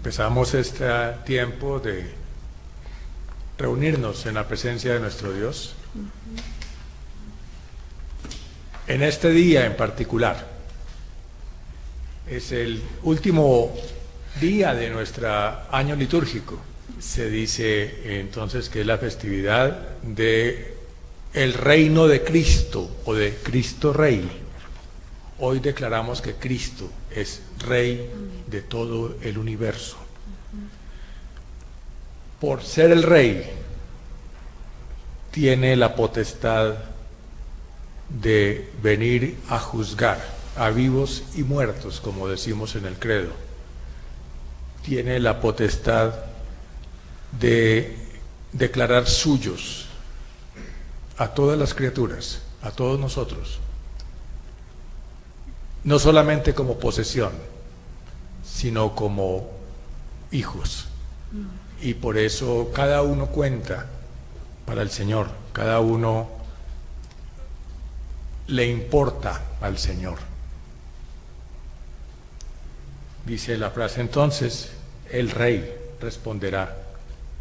Empezamos este tiempo de reunirnos en la presencia de nuestro Dios. En este día en particular, es el último día de nuestro año litúrgico. Se dice entonces que es la festividad de el reino de Cristo o de Cristo Rey. Hoy declaramos que Cristo es Rey de todo el universo. Por ser el Rey, tiene la potestad de venir a juzgar a vivos y muertos, como decimos en el credo. Tiene la potestad de declarar suyos a todas las criaturas, a todos nosotros, no solamente como posesión, sino como hijos. Y por eso cada uno cuenta para el Señor, cada uno le importa al Señor. Dice la frase entonces, el Rey responderá: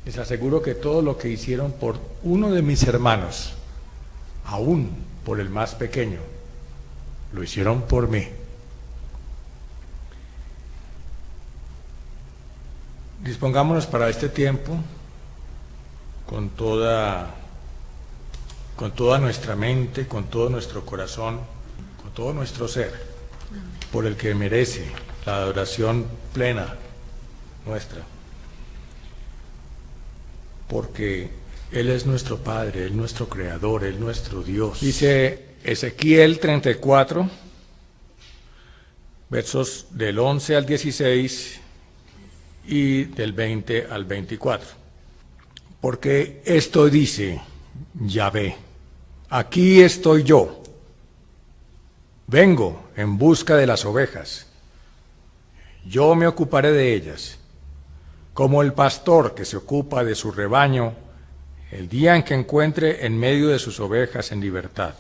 les aseguro que todo lo que hicieron por uno de mis hermanos, aún por el más pequeño, lo hicieron por mí. Dispongámonos para este tiempo con toda nuestra mente, con todo nuestro corazón, con todo nuestro ser, por el que merece la adoración plena nuestra. Porque Él es nuestro Padre, Él es nuestro Creador, Él es nuestro Dios. Dice Ezequiel 34, versos del 11 al 16 y del 20 al 24. Porque esto dice Yahvé: aquí estoy yo, vengo en busca de las ovejas, yo me ocuparé de ellas, como el pastor que se ocupa de su rebaño el día en que encuentre en medio de sus ovejas en libertad.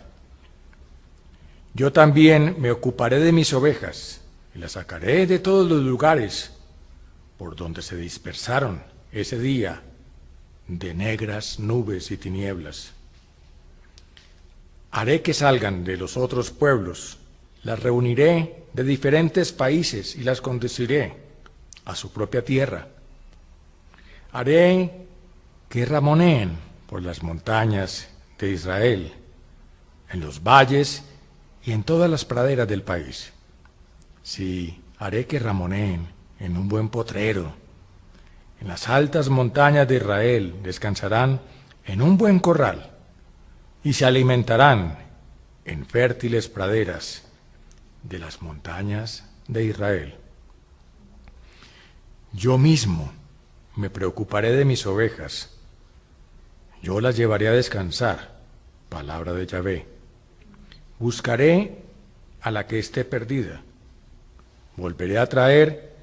Yo también me ocuparé de mis ovejas y las sacaré de todos los lugares por donde se dispersaron ese día de negras nubes y tinieblas. Haré que salgan de los otros pueblos, las reuniré de diferentes países y las conduciré a su propia tierra. Haré que ramoneen por las montañas de Israel, en los valles y en todas las praderas del país. Sí, haré que ramoneen en un buen potrero. En las altas montañas de Israel descansarán en un buen corral y se alimentarán en fértiles praderas de las montañas de Israel. Yo mismo me preocuparé de mis ovejas, yo las llevaré a descansar, palabra de Yahvé. Buscaré a la que esté perdida, volveré a traer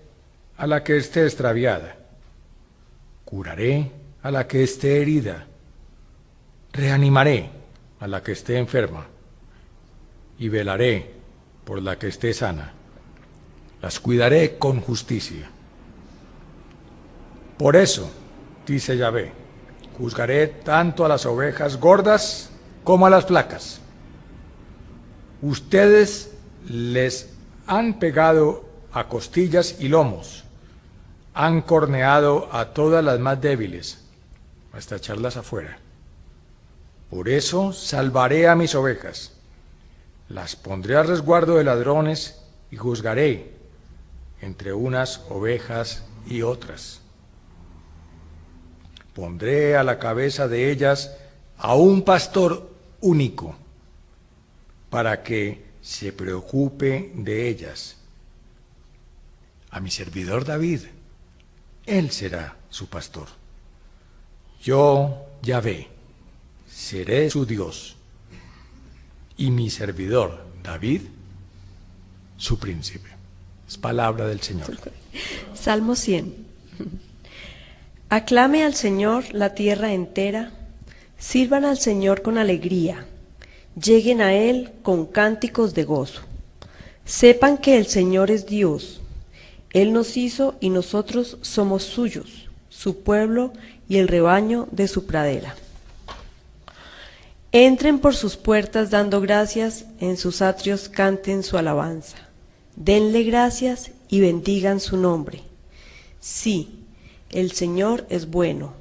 a la que esté extraviada, curaré a la que esté herida, reanimaré a la que esté enferma y velaré por la que esté sana. Las cuidaré con justicia. Por eso, dice Yahvé, juzgaré tanto a las ovejas gordas como a las flacas. Ustedes les han pegado a costillas y lomos, han corneado a todas las más débiles, hasta echarlas afuera. Por eso salvaré a mis ovejas, las pondré a resguardo de ladrones y juzgaré entre unas ovejas y otras. Pondré a la cabeza de ellas a un pastor único, para que se preocupe de ellas. A mi servidor David, él será su pastor. Yo, Yahvé, seré su Dios, y mi servidor David, su príncipe. Es palabra del Señor. Salmo 100. Aclame al Señor la tierra entera, sirvan al Señor con alegría, lleguen a Él con cánticos de gozo. Sepan que el Señor es Dios, Él nos hizo y nosotros somos suyos, su pueblo y el rebaño de su pradera. Entren por sus puertas dando gracias, en sus atrios canten su alabanza. Denle gracias y bendigan su nombre. Sí, el Señor es bueno,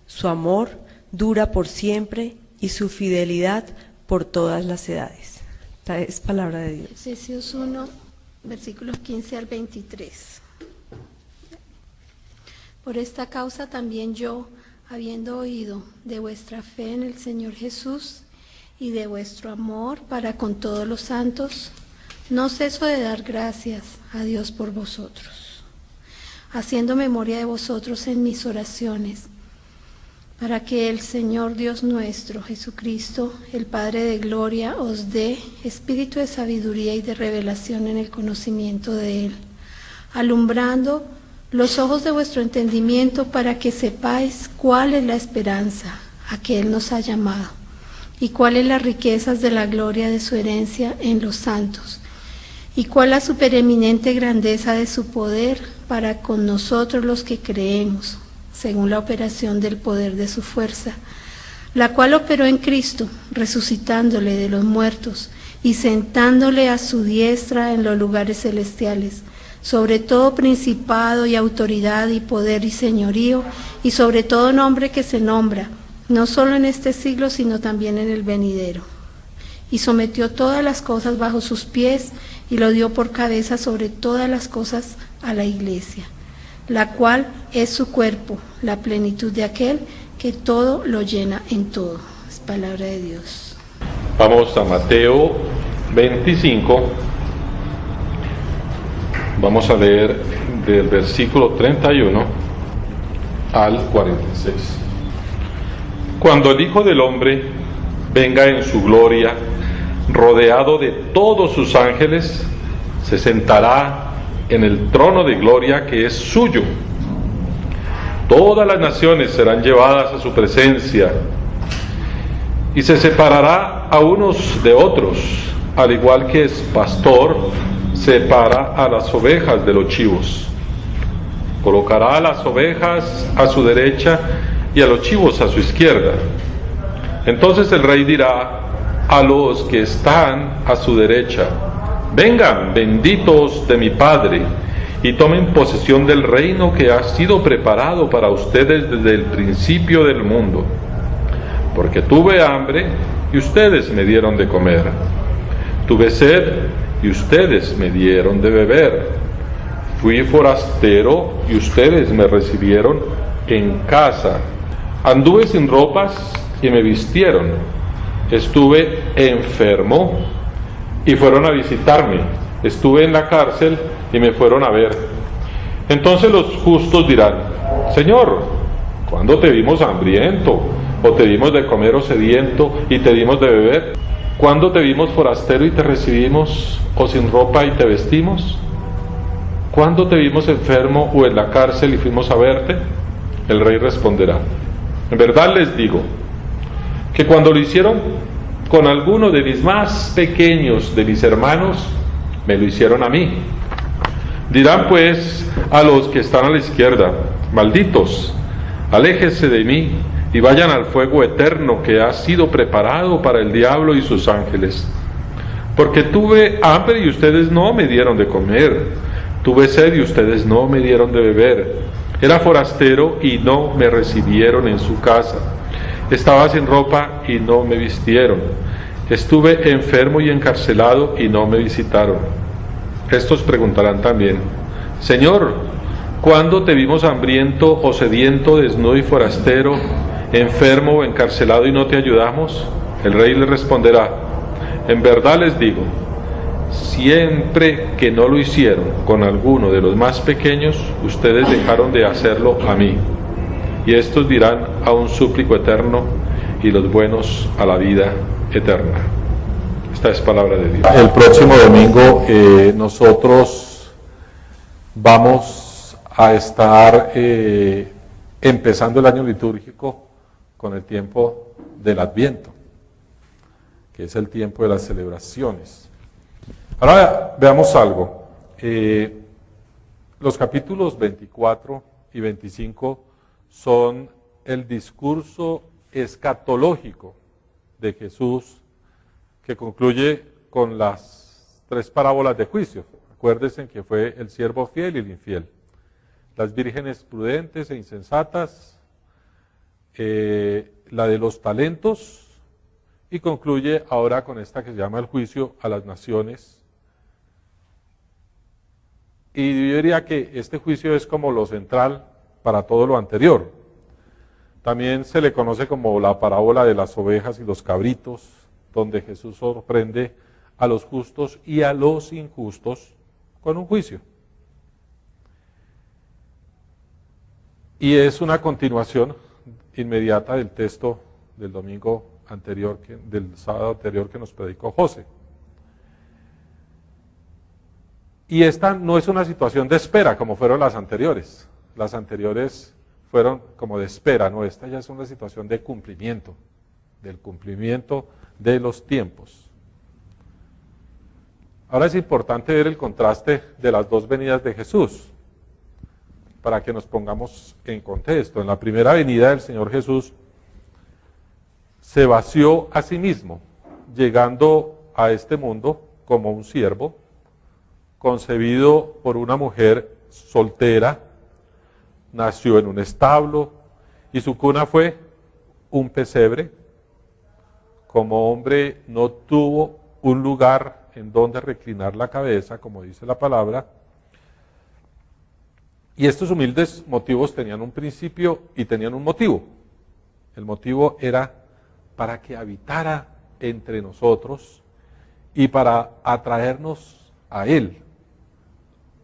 su amor dura por siempre y su fidelidad por todas las edades. Esta es palabra de Dios. Efesios 1, versículos 15 al 23. Por esta causa también yo, habiendo oído de vuestra fe en el Señor Jesús y de vuestro amor para con todos los santos, no ceso de dar gracias a Dios por vosotros, haciendo memoria de vosotros en mis oraciones, para que el Señor Dios nuestro, Jesucristo, el Padre de gloria, os dé espíritu de sabiduría y de revelación en el conocimiento de Él, alumbrando los ojos de vuestro entendimiento para que sepáis cuál es la esperanza a que Él nos ha llamado y cuáles las riquezas de la gloria de su herencia en los santos y cuál la supereminente grandeza de su poder para con nosotros los que creemos, según la operación del poder de su fuerza, la cual operó en Cristo, resucitándole de los muertos y sentándole a su diestra en los lugares celestiales, sobre todo principado y autoridad y poder y señorío, y sobre todo nombre que se nombra, no solo en este siglo, sino también en el venidero. Y sometió todas las cosas bajo sus pies, y lo dio por cabeza sobre todas las cosas a la Iglesia, la cual es su cuerpo, la plenitud de aquel que todo lo llena en todo. Es palabra de Dios. Vamos a Mateo 25. Vamos a leer del versículo 31 al 46. Cuando el Hijo del Hombre venga en su gloria, rodeado de todos sus ángeles, se sentará en el trono de gloria que es suyo. Todas las naciones serán llevadas a su presencia y se separará a unos de otros, al igual que es pastor separa a las ovejas de los chivos. Colocará a las ovejas a su derecha y a los chivos a su izquierda. Entonces el rey dirá a los que están a su derecha: vengan, benditos de mi Padre, y tomen posesión del reino que ha sido preparado para ustedes desde el principio del mundo. Porque tuve hambre y ustedes me dieron de comer. Tuve sed y ustedes me dieron de beber. Fui forastero y ustedes me recibieron en casa. Anduve sin ropas y me vistieron. Estuve enfermo y fueron a visitarme. Estuve en la cárcel y me fueron a ver. Entonces los justos dirán: Señor, ¿cuándo te vimos hambriento, o te dimos de comer o sediento y te dimos de beber? ¿Cuándo te vimos forastero y te recibimos, o sin ropa y te vestimos? ¿Cuándo te vimos enfermo o en la cárcel y fuimos a verte? El rey responderá: en verdad les digo, que cuando lo hicieron con alguno de mis más pequeños de mis hermanos, me lo hicieron a mí. Dirán pues a los que están a la izquierda: malditos, aléjense de mí y vayan al fuego eterno que ha sido preparado para el diablo y sus ángeles. Porque tuve hambre y ustedes no me dieron de comer. Tuve sed y ustedes no me dieron de beber. Era forastero y no me recibieron en su casa. Estaba sin ropa y no me vistieron. Estuve enfermo y encarcelado y no me visitaron. Estos preguntarán también: Señor, ¿cuándo te vimos hambriento o sediento, desnudo y forastero, enfermo o encarcelado y no te ayudamos? El rey le responderá: en verdad les digo, siempre que no lo hicieron con alguno de los más pequeños, ustedes dejaron de hacerlo a mí. Y estos dirán a un súplico eterno, y los buenos a la vida eterna. Esta es palabra de Dios. El próximo domingo nosotros vamos a estar empezando el año litúrgico con el tiempo del Adviento, que es el tiempo de las celebraciones. Ahora veamos algo. Los capítulos 24 y 25 son el discurso escatológico de Jesús que concluye con las 3 parábolas de juicio. Acuérdense que fue el siervo fiel y el infiel, las vírgenes prudentes e insensatas, la de los talentos, y concluye ahora con esta que se llama el juicio a las naciones. Y yo diría que este juicio es como lo central para todo lo anterior. También se le conoce como la parábola de las ovejas y los cabritos, donde Jesús sorprende a los justos y a los injustos con un juicio. Y es una continuación inmediata del texto del domingo anterior, del sábado anterior que nos predicó José. Y esta no es una situación de espera como fueron las anteriores. Las anteriores fueron como de espera, no, esta ya es una situación de cumplimiento, del cumplimiento de los tiempos. Ahora es importante ver el contraste de las 2 venidas de Jesús, para que nos pongamos en contexto. En la primera venida del Señor Jesús se vació a sí mismo, llegando a este mundo como un siervo, concebido por una mujer soltera, nació en un establo y su cuna fue un pesebre. Como hombre no tuvo un lugar en donde reclinar la cabeza, como dice la palabra. Y estos humildes motivos tenían un principio y tenían un motivo. El motivo era para que habitara entre nosotros y para atraernos a Él.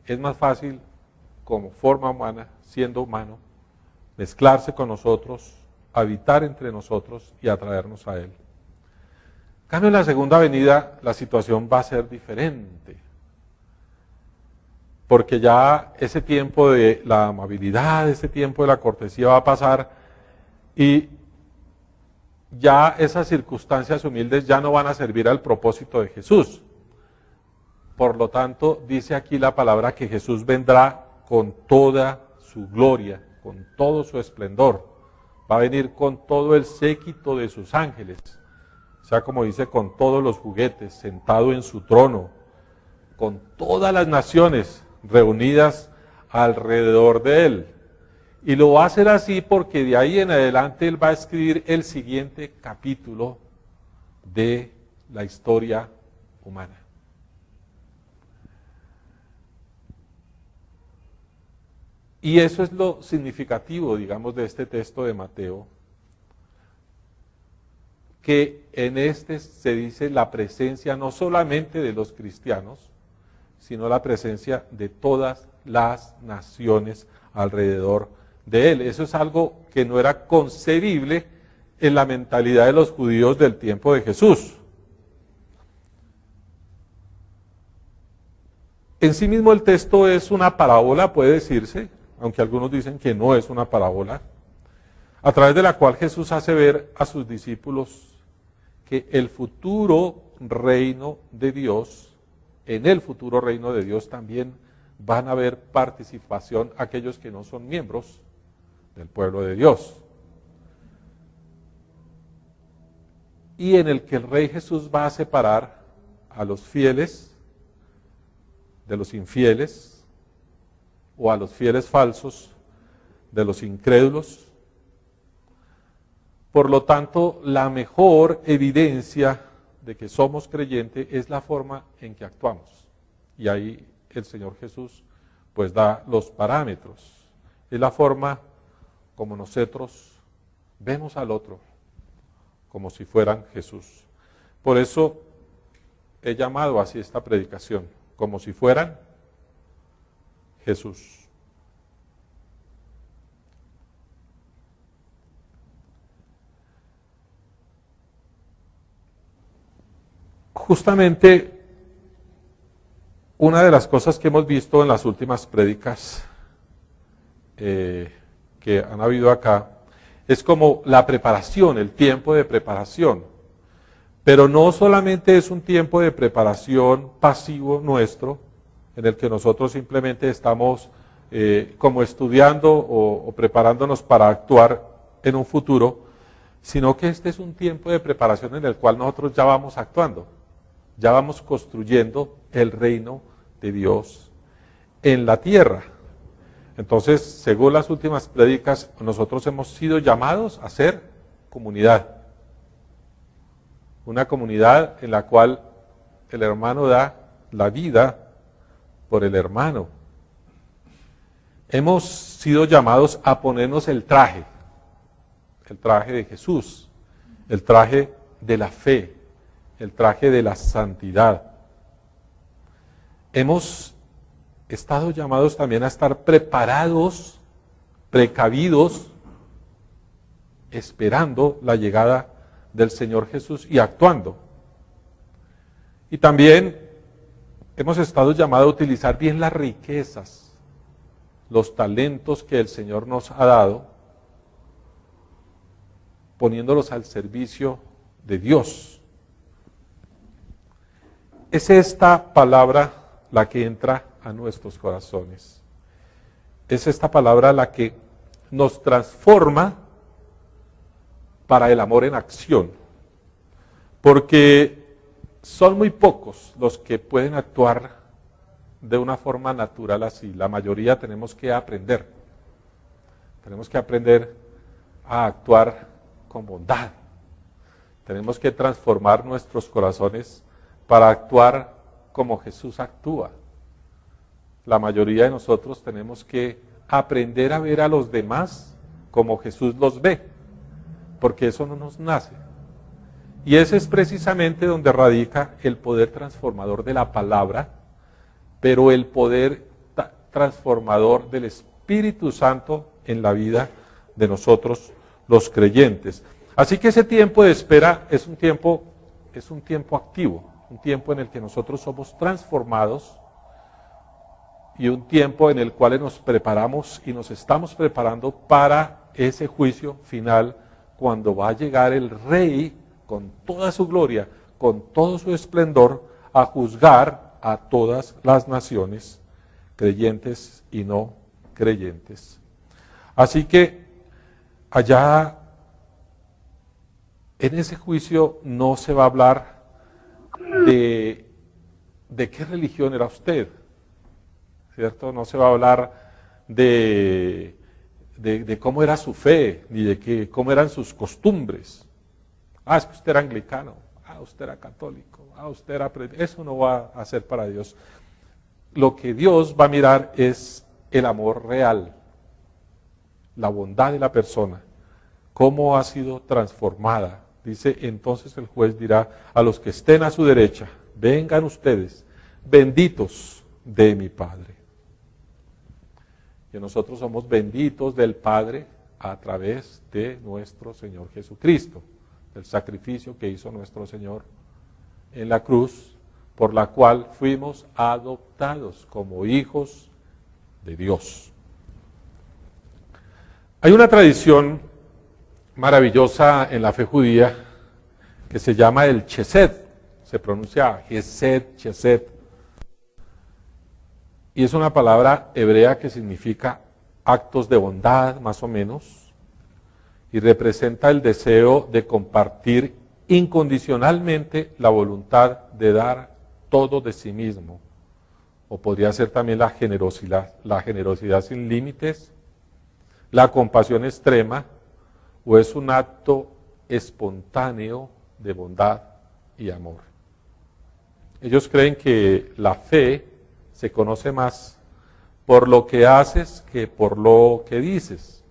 Es más fácil, como forma humana, siendo humano, mezclarse con nosotros, habitar entre nosotros y atraernos a Él. En cambio, en la segunda venida la situación va a ser diferente, porque ya ese tiempo de la amabilidad, ese tiempo de la cortesía va a pasar y ya esas circunstancias humildes ya no van a servir al propósito de Jesús. Por lo tanto, dice aquí la palabra que Jesús vendrá con toda su gloria, con todo su esplendor. Va a venir con todo el séquito de sus ángeles. O sea, como dice, con todos los juguetes, sentado en su trono, con todas las naciones reunidas alrededor de Él. Y lo va a hacer así porque de ahí en adelante Él va a escribir el siguiente capítulo de la historia humana. Y eso es lo significativo, digamos, de este texto de Mateo, que en este se dice la presencia no solamente de los cristianos, sino la presencia de todas las naciones alrededor de Él. Eso es algo que no era concebible en la mentalidad de los judíos del tiempo de Jesús. En sí mismo el texto es una parábola, puede decirse, aunque algunos dicen que no es una parábola, a través de la cual Jesús hace ver a sus discípulos que el futuro reino de Dios, en el futuro reino de Dios también van a haber participación aquellos que no son miembros del pueblo de Dios. Y en el que el Rey Jesús va a separar a los fieles de los infieles, o a los fieles falsos de los incrédulos. Por lo tanto, la mejor evidencia de que somos creyentes es la forma en que actuamos. Y ahí el Señor Jesús pues da los parámetros. Es la forma como nosotros vemos al otro, como si fueran Jesús. Por eso he llamado así esta predicación, como si fueran Jesús. Justamente una de las cosas que hemos visto en las últimas prédicas que han habido acá es como la preparación, el tiempo de preparación. Pero no solamente es un tiempo de preparación pasivo nuestro, en el que nosotros simplemente estamos como estudiando o preparándonos para actuar en un futuro, sino que este es un tiempo de preparación en el cual nosotros ya vamos actuando, ya vamos construyendo el reino de Dios en la tierra. Entonces, según las últimas prédicas, nosotros hemos sido llamados a ser comunidad. Una comunidad en la cual el hermano da la vida por el hermano. Hemos sido llamados a ponernos el traje de Jesús, el traje de la fe, el traje de la santidad. Hemos estado llamados también a estar preparados, precavidos, esperando la llegada del Señor Jesús y actuando. Y también hemos estado llamados a utilizar bien las riquezas, los talentos que el Señor nos ha dado, poniéndolos al servicio de Dios. Es esta palabra la que entra a nuestros corazones. Es esta palabra la que nos transforma para el amor en acción. Porque son muy pocos los que pueden actuar de una forma natural así. La mayoría tenemos que aprender. Tenemos que aprender a actuar con bondad. Tenemos que transformar nuestros corazones para actuar como Jesús actúa. La mayoría de nosotros tenemos que aprender a ver a los demás como Jesús los ve, porque eso no nos nace. Y ese es precisamente donde radica el poder transformador de la palabra, pero el poder transformador del Espíritu Santo en la vida de nosotros los creyentes. Así que ese tiempo de espera es un tiempo activo, un tiempo en el que nosotros somos transformados y un tiempo en el cual nos preparamos y nos estamos preparando para ese juicio final, cuando va a llegar el Rey con toda su gloria, con todo su esplendor, a juzgar a todas las naciones, creyentes y no creyentes. Así que allá en ese juicio no se va a hablar de qué religión era usted, ¿cierto? No se va a hablar de cómo era su fe, ni de cómo eran sus costumbres. Es que usted era anglicano, usted era católico, usted era... Eso no va a ser para Dios. Lo que Dios va a mirar es el amor real, la bondad de la persona, cómo ha sido transformada. Dice, entonces el juez dirá a los que estén a su derecha: vengan ustedes, benditos de mi Padre. Que nosotros somos benditos del Padre a través de nuestro Señor Jesucristo, del sacrificio que hizo nuestro Señor en la cruz, por la cual fuimos adoptados como hijos de Dios. Hay una tradición maravillosa en la fe judía que se llama el Chesed, se pronuncia Gesed, Chesed, y es una palabra hebrea que significa actos de bondad, más o menos, y representa el deseo de compartir incondicionalmente la voluntad de dar todo de sí mismo, o podría ser también la generosidad sin límites, la compasión extrema, o es un acto espontáneo de bondad y amor. Ellos creen que la fe se conoce más por lo que haces que por lo que dices.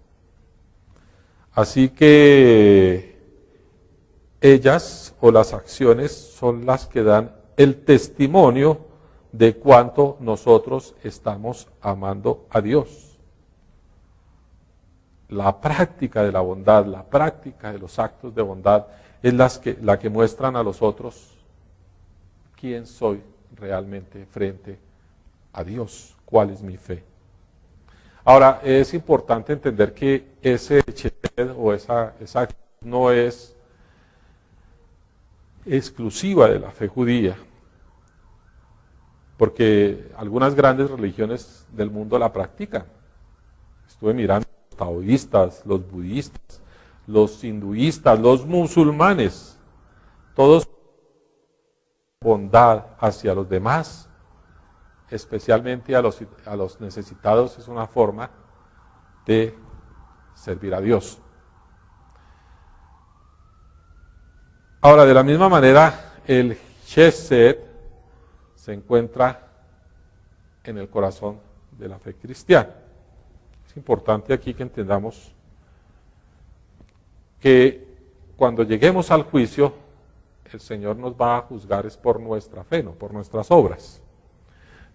Así que ellas o las acciones son las que dan el testimonio de cuánto nosotros estamos amando a Dios. La práctica de la bondad, la práctica de los actos de bondad es la que muestran a los otros quién soy realmente frente a Dios, cuál es mi fe. Ahora, es importante entender que ese chesed o esa no es exclusiva de la fe judía. porque algunas grandes religiones del mundo la practican. Estuve mirando los taoístas, los budistas, los hinduistas, los musulmanes, todos bondad hacia los demás, especialmente a los necesitados, es una forma de servir a Dios. Ahora, de la misma manera, el Chesed se encuentra en el corazón de la fe cristiana. Es importante aquí que entendamos que cuando lleguemos al juicio, el Señor nos va a juzgar es por nuestra fe, no por nuestras obras.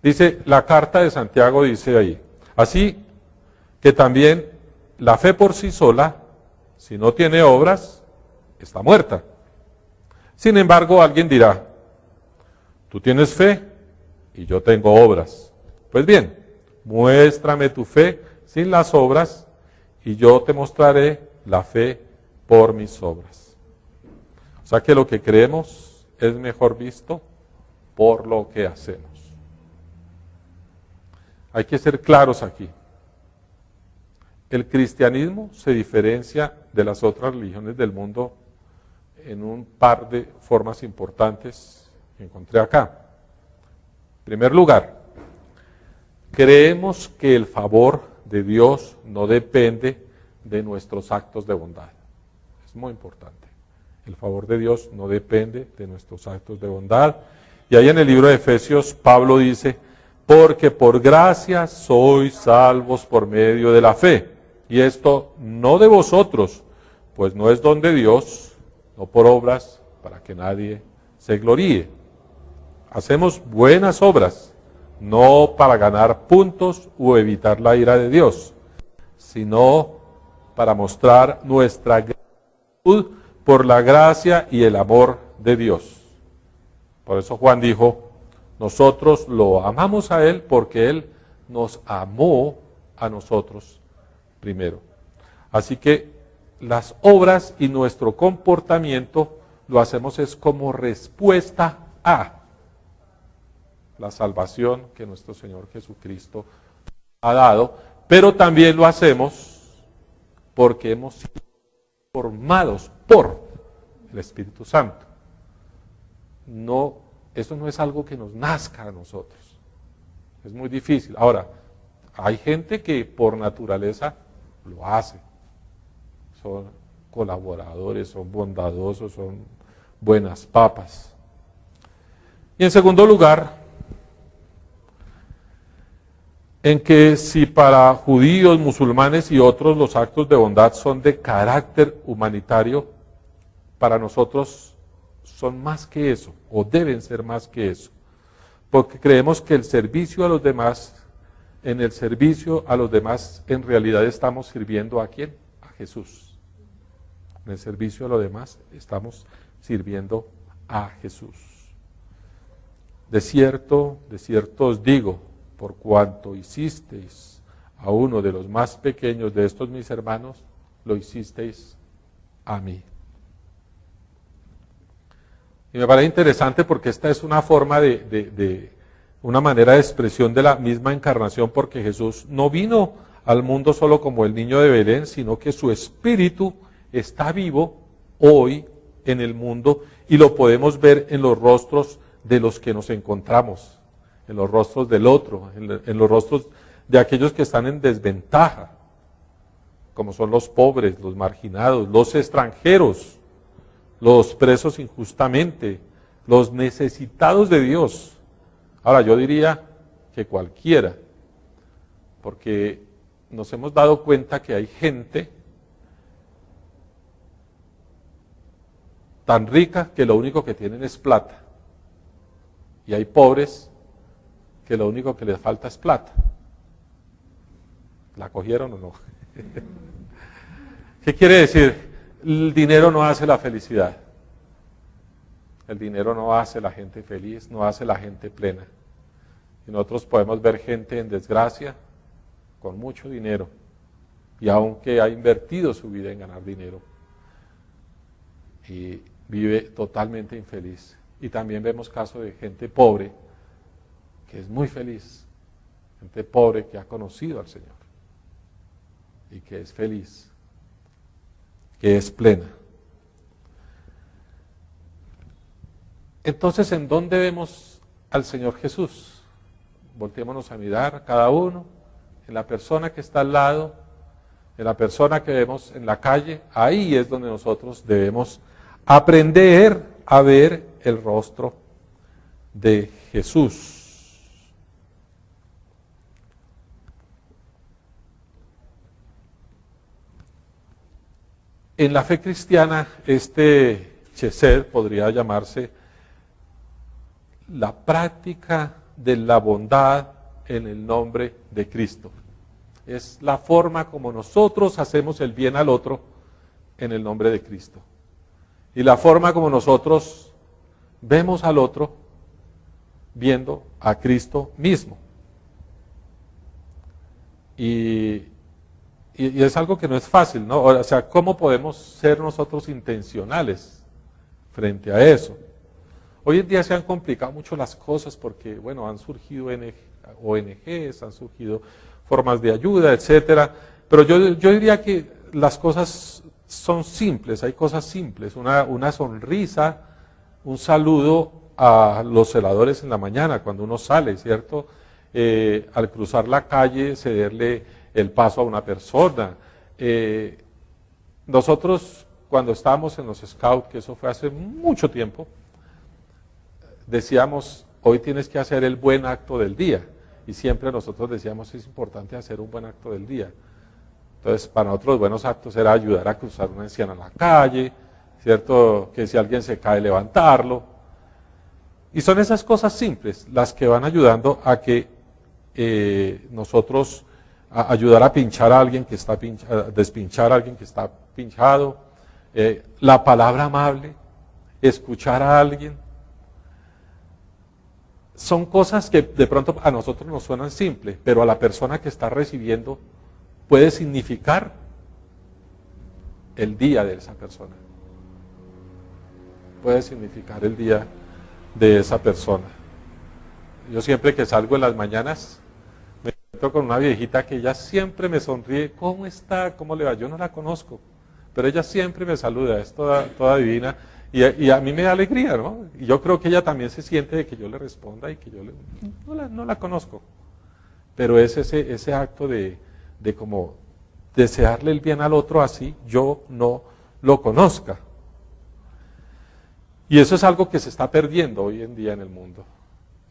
Dice, la carta de Santiago dice ahí, así que también la fe por sí sola, si no tiene obras, está muerta. Sin embargo, alguien dirá, tú tienes fe y yo tengo obras. Pues bien, muéstrame tu fe sin las obras y yo te mostraré la fe por mis obras. O sea que lo que creemos es mejor visto por lo que hacemos. Hay que ser claros aquí. El cristianismo se diferencia de las otras religiones del mundo en un par de formas importantes que encontré acá. En primer lugar, creemos que el favor de Dios no depende de nuestros actos de bondad. Es muy importante. El favor de Dios no depende de nuestros actos de bondad. Y ahí en el libro de Efesios, Pablo dice, porque por gracia sois salvos por medio de la fe. Y esto no de vosotros, pues no es don de Dios, no por obras, para que nadie se gloríe. Hacemos buenas obras, no para ganar puntos o evitar la ira de Dios, sino para mostrar nuestra gratitud por la gracia y el amor de Dios. Por eso Juan dijo, nosotros lo amamos a Él porque Él nos amó a nosotros primero. Así que las obras y nuestro comportamiento lo hacemos es como respuesta a la salvación que nuestro Señor Jesucristo ha dado, pero también lo hacemos porque hemos sido formados por el Espíritu Santo. No, eso no es algo que nos nazca a nosotros. Es muy difícil. Ahora, hay gente que por naturaleza lo hace. Son colaboradores, son bondadosos, son buenas papas. Y en segundo lugar, en que si para judíos, musulmanes y otros los actos de bondad son de carácter humanitario, para nosotros son más que eso, o deben ser más que eso, porque creemos que el servicio a los demás, en el servicio a los demás, en realidad estamos sirviendo ¿a quién? A Jesús. En el servicio a los demás estamos sirviendo a Jesús. De cierto os digo, por cuanto hicisteis a uno de los más pequeños de estos mis hermanos, lo hicisteis a mí. Y me parece interesante porque esta es una forma una manera de expresión de la misma encarnación, porque Jesús no vino al mundo solo como el niño de Belén, sino que su espíritu está vivo hoy en el mundo y lo podemos ver en los rostros de los que nos encontramos, en los rostros del otro, en los rostros de aquellos que están en desventaja, como son los pobres, los marginados, los extranjeros, los presos injustamente, los necesitados de Dios. Ahora, yo diría que cualquiera, porque nos hemos dado cuenta que hay gente tan rica que lo único que tienen es plata, y hay pobres que lo único que les falta es plata. ¿La cogieron o no? ¿Qué quiere decir? El dinero no hace la felicidad. El dinero no hace la gente feliz, no hace la gente plena. Y nosotros podemos ver gente en desgracia con mucho dinero y aunque ha invertido su vida en ganar dinero y vive totalmente infeliz. Y también vemos casos de gente pobre que es muy feliz, gente pobre que ha conocido al Señor y que es feliz, que es plena. Entonces, ¿en dónde vemos al Señor Jesús? Volteémonos a mirar cada uno, en la persona que está al lado, en la persona que vemos en la calle. Ahí es donde nosotros debemos aprender a ver el rostro de Jesús. En la fe cristiana, este chesed podría llamarse la práctica de la bondad en el nombre de Cristo. Es la forma como nosotros hacemos el bien al otro en el nombre de Cristo. Y la forma como nosotros vemos al otro viendo a Cristo mismo. Y es algo que no es fácil, ¿no? O sea, ¿cómo podemos ser nosotros intencionales frente a eso? Hoy en día se han complicado mucho las cosas porque, bueno, han surgido ONGs, han surgido formas de ayuda, etcétera. Pero yo diría que las cosas son simples, hay cosas simples. Una sonrisa, un saludo a los celadores en la mañana cuando uno sale, ¿cierto? Al cruzar la calle, cederle el paso a una persona. Nosotros, cuando estábamos en los Scouts, que eso fue hace mucho tiempo, decíamos, hoy tienes que hacer el buen acto del día. Y siempre nosotros decíamos, es importante hacer un buen acto del día. Entonces, para nosotros los buenos actos era ayudar a cruzar una anciana en la calle, ¿cierto? Que si alguien se cae, levantarlo. Y son esas cosas simples las que van ayudando a que nosotros, ayudar a pinchar a alguien que está a despinchar a alguien que está pinchado, la palabra amable, escuchar a alguien. Son cosas que de pronto a nosotros nos suenan simples, pero a la persona que está recibiendo puede significar el día de esa persona. Puede significar el día de esa persona. Yo siempre que salgo en las mañanas me encuentro con una viejita que ella siempre me sonríe. ¿Cómo está? ¿Cómo le va? Yo no la conozco, pero ella siempre me saluda, es toda divina. Y a mí me da alegría, ¿no? Y yo creo que ella también se siente de que yo le responda y que yo no la conozco. Pero es ese acto de como desearle el bien al otro así yo no lo conozca. Y eso es algo que se está perdiendo hoy en día en el mundo.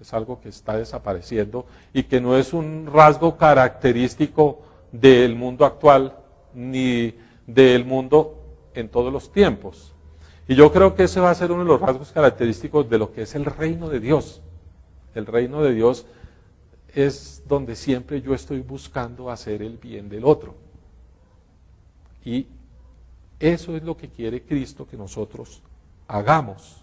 Es algo que está desapareciendo y que no es un rasgo característico del mundo actual ni del mundo en todos los tiempos. Y yo creo que ese va a ser uno de los rasgos característicos de lo que es el reino de Dios. El reino de Dios es donde siempre yo estoy buscando hacer el bien del otro. Y eso es lo que quiere Cristo que nosotros hagamos.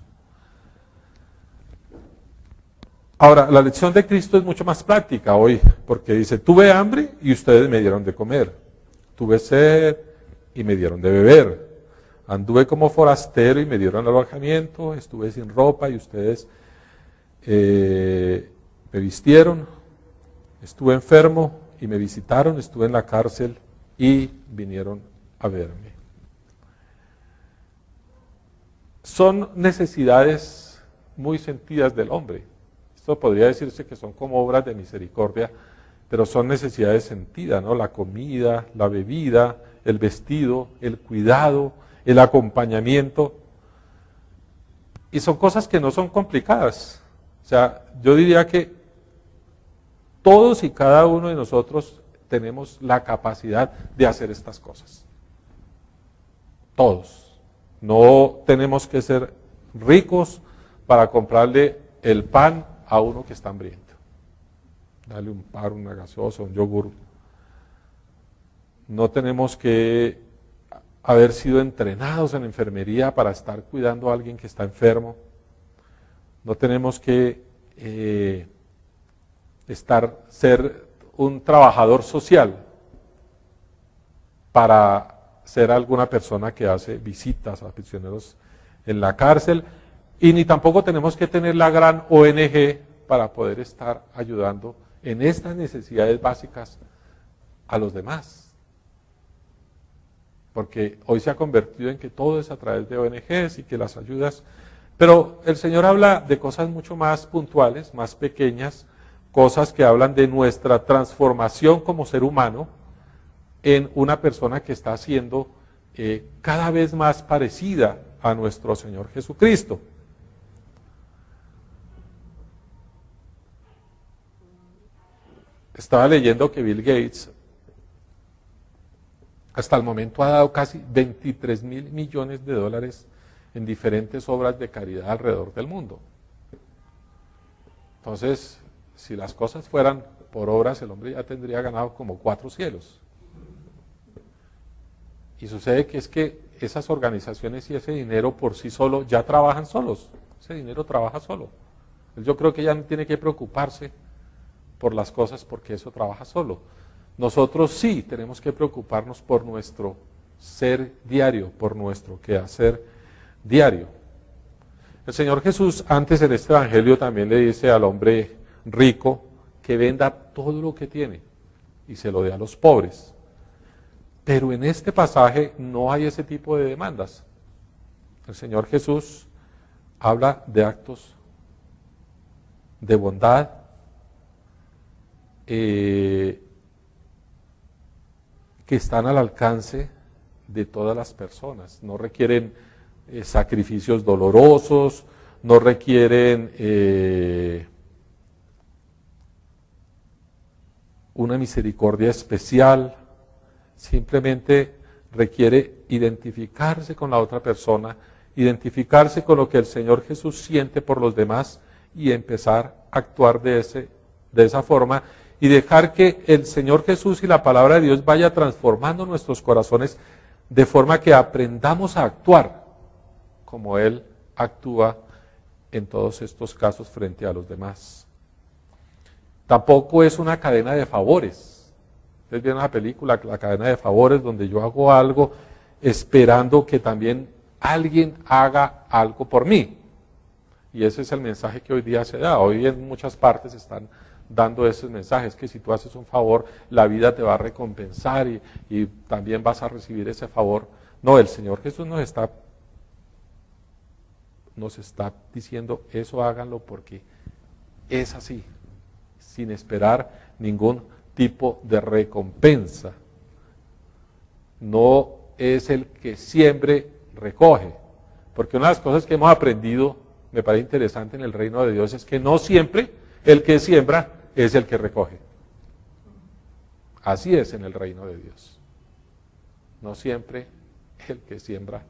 Ahora, la lección de Cristo es mucho más práctica hoy, porque dice, tuve hambre y ustedes me dieron de comer. Tuve sed y me dieron de beber. Anduve como forastero y me dieron alojamiento, estuve sin ropa y ustedes me vistieron, estuve enfermo y me visitaron, estuve en la cárcel y vinieron a verme. Son necesidades muy sentidas del hombre. Esto podría decirse que son como obras de misericordia, pero son necesidades sentidas, ¿no? La comida, la bebida, el vestido, el cuidado, el acompañamiento, y son cosas que no son complicadas. O sea, yo diría que todos y cada uno de nosotros tenemos la capacidad de hacer estas cosas. Todos. No tenemos que ser ricos para comprarle el pan a uno que está hambriento. Dale un pan, una gaseosa, un yogur. No tenemos que haber sido entrenados en enfermería para estar cuidando a alguien que está enfermo. No tenemos que ser un trabajador social para ser alguna persona que hace visitas a prisioneros en la cárcel, y ni tampoco tenemos que tener la gran ONG para poder estar ayudando en estas necesidades básicas a los demás. Porque hoy se ha convertido en que todo es a través de ONGs y que las ayudas, pero el Señor habla de cosas mucho más puntuales, más pequeñas, cosas que hablan de nuestra transformación como ser humano en una persona que está siendo cada vez más parecida a nuestro Señor Jesucristo. Estaba leyendo que Bill Gates hasta el momento ha dado casi 23.000 millones de dólares en diferentes obras de caridad alrededor del mundo. Entonces, si las cosas fueran por obras, el hombre ya tendría ganado como 4 cielos. Y sucede que es que esas organizaciones y ese dinero por sí solo ya trabajan solos. Ese dinero trabaja solo. Yo creo que ya no tiene que preocuparse por las cosas porque eso trabaja solo. Nosotros sí tenemos que preocuparnos por nuestro ser diario, por nuestro quehacer diario. El Señor Jesús antes en este evangelio también le dice al hombre rico que venda todo lo que tiene y se lo dé a los pobres. Pero en este pasaje no hay ese tipo de demandas. El Señor Jesús habla de actos de bondad, que están al alcance de todas las personas. No requieren sacrificios dolorosos, no requieren una misericordia especial, simplemente requiere identificarse con la otra persona, identificarse con lo que el Señor Jesús siente por los demás y empezar a actuar de esa forma y dejar que el Señor Jesús y la palabra de Dios vaya transformando nuestros corazones de forma que aprendamos a actuar como Él actúa en todos estos casos frente a los demás. Tampoco es una cadena de favores. Ustedes vieron la película, La cadena de favores, donde yo hago algo esperando que también alguien haga algo por mí. Y ese es el mensaje que hoy día se da. Hoy en muchas partes están dando esos mensajes, que si tú haces un favor, la vida te va a recompensar y también vas a recibir ese favor. No, el Señor Jesús nos está diciendo, eso háganlo porque es así, sin esperar ningún tipo de recompensa. No es el que siempre recoge, porque una de las cosas que hemos aprendido, me parece interesante en el reino de Dios, es que no siempre el que siembra es el que recoge. Así es en el reino de Dios. No siempre el que siembra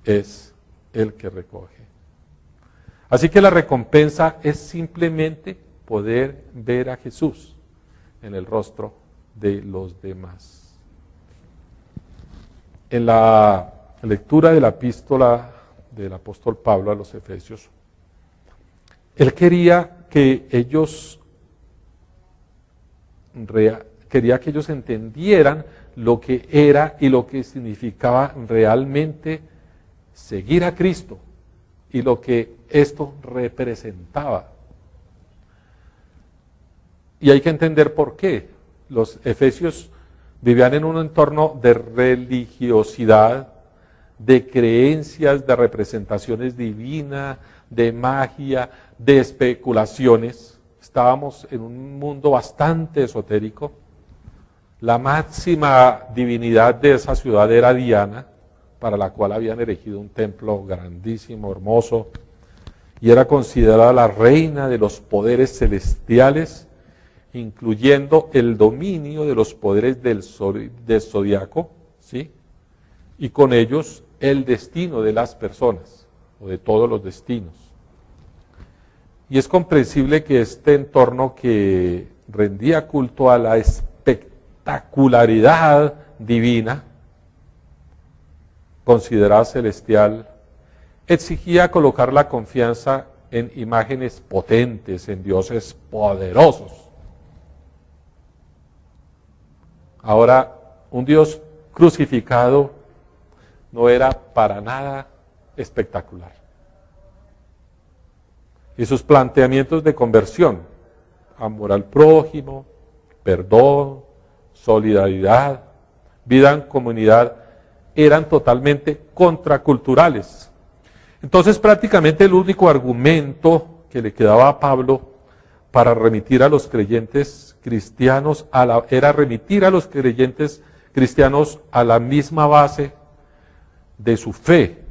es el que recoge. Así que la recompensa es simplemente poder ver a Jesús en el rostro de los demás. En la lectura de la epístola del apóstol Pablo a los Efesios, él quería que ellos entendieran lo que era y lo que significaba realmente seguir a Cristo y lo que esto representaba. Y hay que entender por qué. Los efesios vivían en un entorno de religiosidad, de creencias, de representaciones divinas, de magia, de especulaciones. Estábamos en un mundo bastante esotérico. La máxima divinidad de esa ciudad era Diana, para la cual habían erigido un templo grandísimo, hermoso, y era considerada la reina de los poderes celestiales, incluyendo el dominio de los poderes del zodiaco, ¿sí? Y con ellos el destino de las personas, o de todos los destinos. Y es comprensible que este entorno que rendía culto a la espectacularidad divina, considerada celestial, exigía colocar la confianza en imágenes potentes, en dioses poderosos. Ahora, un Dios crucificado no era para nada espectacular. y sus planteamientos de conversión, amor al prójimo, perdón, solidaridad, vida en comunidad, eran totalmente contraculturales. Entonces prácticamente el único argumento que le quedaba a Pablo para remitir a los creyentes cristianos era remitir a los creyentes cristianos a la misma base de su fe,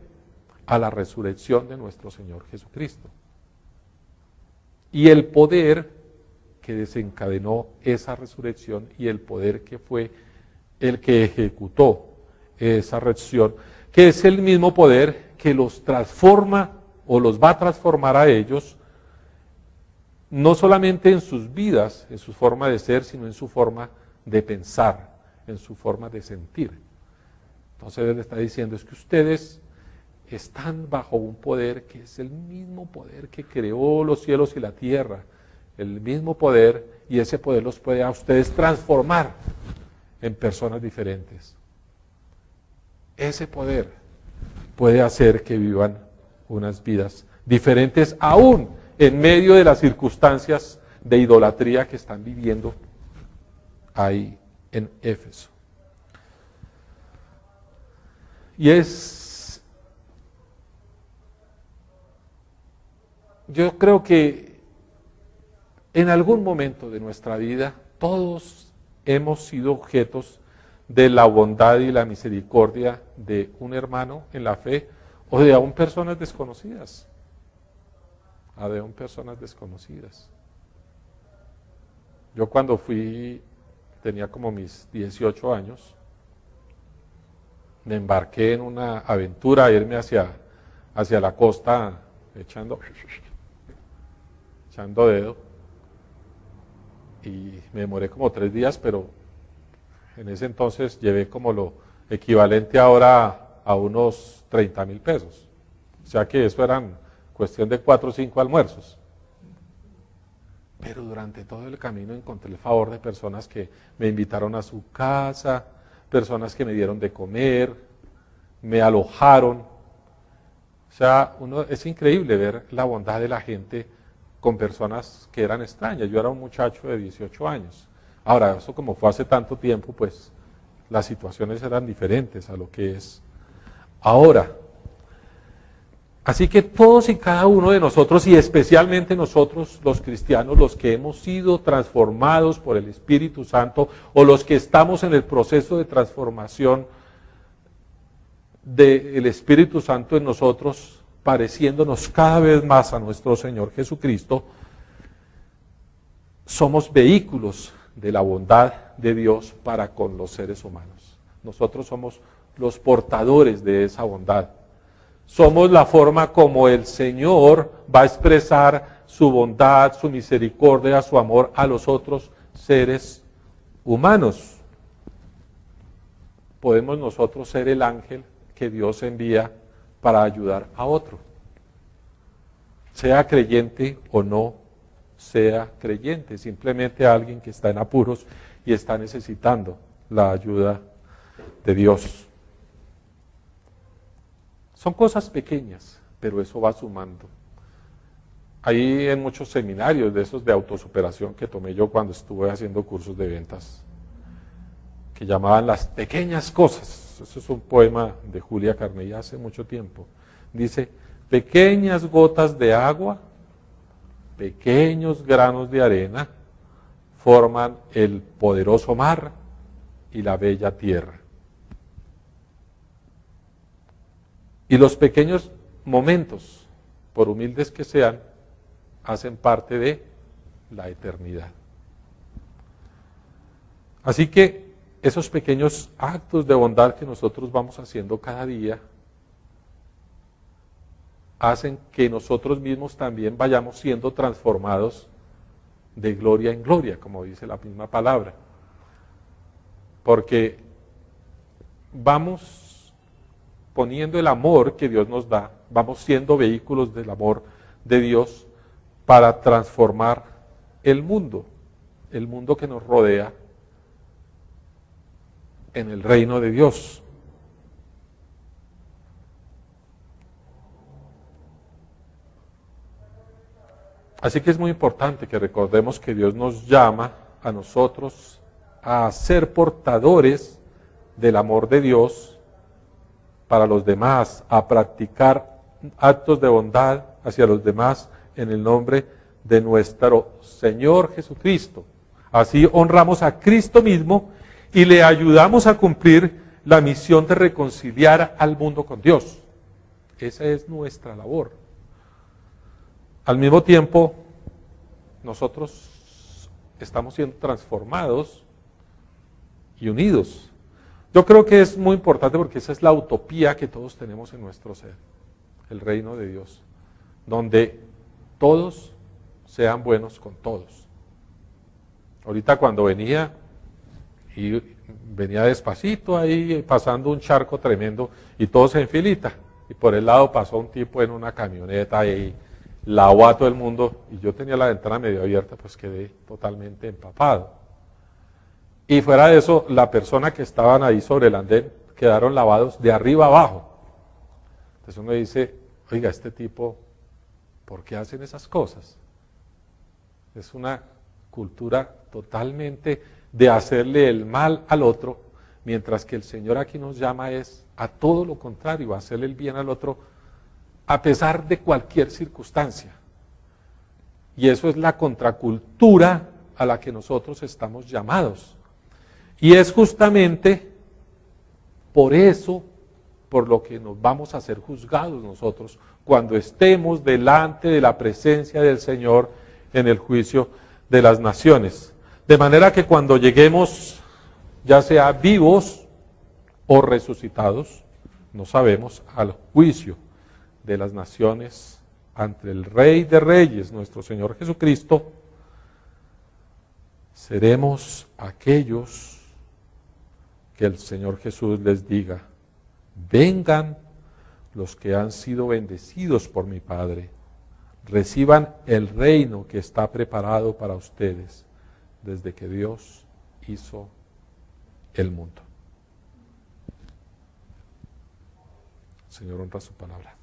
a la resurrección de nuestro Señor Jesucristo. Y el poder que desencadenó esa resurrección y el poder que fue el que ejecutó esa resurrección, que es el mismo poder que los transforma o los va a transformar a ellos, no solamente en sus vidas, en su forma de ser, sino en su forma de pensar, en su forma de sentir. Entonces él está diciendo, es que ustedes están bajo un poder que es el mismo poder que creó los cielos y la tierra, el mismo poder, y ese poder los puede a ustedes transformar en personas diferentes. Ese poder puede hacer que vivan unas vidas diferentes, aún en medio de las circunstancias de idolatría que están viviendo ahí en Éfeso. Y yo creo que en algún momento de nuestra vida todos hemos sido objetos de la bondad y la misericordia de un hermano en la fe o de aún personas desconocidas. Yo cuando tenía como mis 18 años, me embarqué en una aventura a irme hacia la costa echando dedo, y me demoré como 3 días, pero en ese entonces llevé como lo equivalente ahora a unos 30,000 pesos. O sea que eso eran cuestión de 4 o 5 almuerzos. Pero durante todo el camino encontré el favor de personas que me invitaron a su casa, personas que me dieron de comer, me alojaron. O sea, es increíble ver la bondad de la gente con personas que eran extrañas. Yo era un muchacho de 18 años. Ahora, eso como fue hace tanto tiempo, pues las situaciones eran diferentes a lo que es ahora. Así que todos y cada uno de nosotros, y especialmente nosotros los cristianos, los que hemos sido transformados por el Espíritu Santo, o los que estamos en el proceso de transformación del Espíritu Santo en nosotros, pareciéndonos cada vez más a nuestro Señor Jesucristo, somos vehículos de la bondad de Dios para con los seres humanos. Nosotros somos los portadores de esa bondad. Somos la forma como el Señor va a expresar su bondad, su misericordia, su amor a los otros seres humanos. Podemos nosotros ser el ángel que Dios envía para ayudar a otro, sea creyente o no sea creyente, simplemente alguien que está en apuros y está necesitando la ayuda de Dios. Son cosas pequeñas, pero eso va sumando. Hay en muchos seminarios de esos de autosuperación que tomé yo cuando estuve haciendo cursos de ventas, que llamaban las pequeñas cosas. Eso es un poema de Julia Carney hace mucho tiempo. Dice, pequeñas gotas de agua, pequeños granos de arena, forman el poderoso mar y la bella tierra. Y los pequeños momentos, por humildes que sean, hacen parte de la eternidad. Así que esos pequeños actos de bondad que nosotros vamos haciendo cada día hacen que nosotros mismos también vayamos siendo transformados de gloria en gloria, como dice la misma palabra. Porque vamos poniendo el amor que Dios nos da, vamos siendo vehículos del amor de Dios para transformar el mundo que nos rodea en el reino de Dios. Así que es muy importante que recordemos que Dios nos llama a nosotros a ser portadores del amor de Dios para los demás, a practicar actos de bondad hacia los demás en el nombre de nuestro Señor Jesucristo. Así honramos a Cristo mismo y le ayudamos a cumplir la misión de reconciliar al mundo con Dios. Esa es nuestra labor. Al mismo tiempo, nosotros estamos siendo transformados y unidos. Yo creo que es muy importante porque esa es la utopía que todos tenemos en nuestro ser, el reino de Dios, donde todos sean buenos con todos. Ahorita cuando venía despacito ahí pasando un charco tremendo y todos en filita, y por el lado pasó un tipo en una camioneta y lavó a todo el mundo, y yo tenía la ventana medio abierta, pues quedé totalmente empapado. Y fuera de eso, la persona que estaban ahí sobre el andén quedaron lavados de arriba abajo. Entonces uno dice, oiga, este tipo, ¿por qué hacen esas cosas? Es una cultura totalmente de hacerle el mal al otro, mientras que el Señor aquí nos llama es a todo lo contrario, a hacerle el bien al otro a pesar de cualquier circunstancia. Y eso es la contracultura a la que nosotros estamos llamados. Y es justamente por eso, por lo que nos vamos a ser juzgados nosotros cuando estemos delante de la presencia del Señor en el juicio de las naciones. De manera que cuando lleguemos, ya sea vivos o resucitados, no sabemos, al juicio de las naciones ante el Rey de Reyes, nuestro Señor Jesucristo, seremos aquellos que el Señor Jesús les diga, vengan los que han sido bendecidos por mi Padre, reciban el reino que está preparado para ustedes desde que Dios hizo el mundo. El Señor honra su palabra.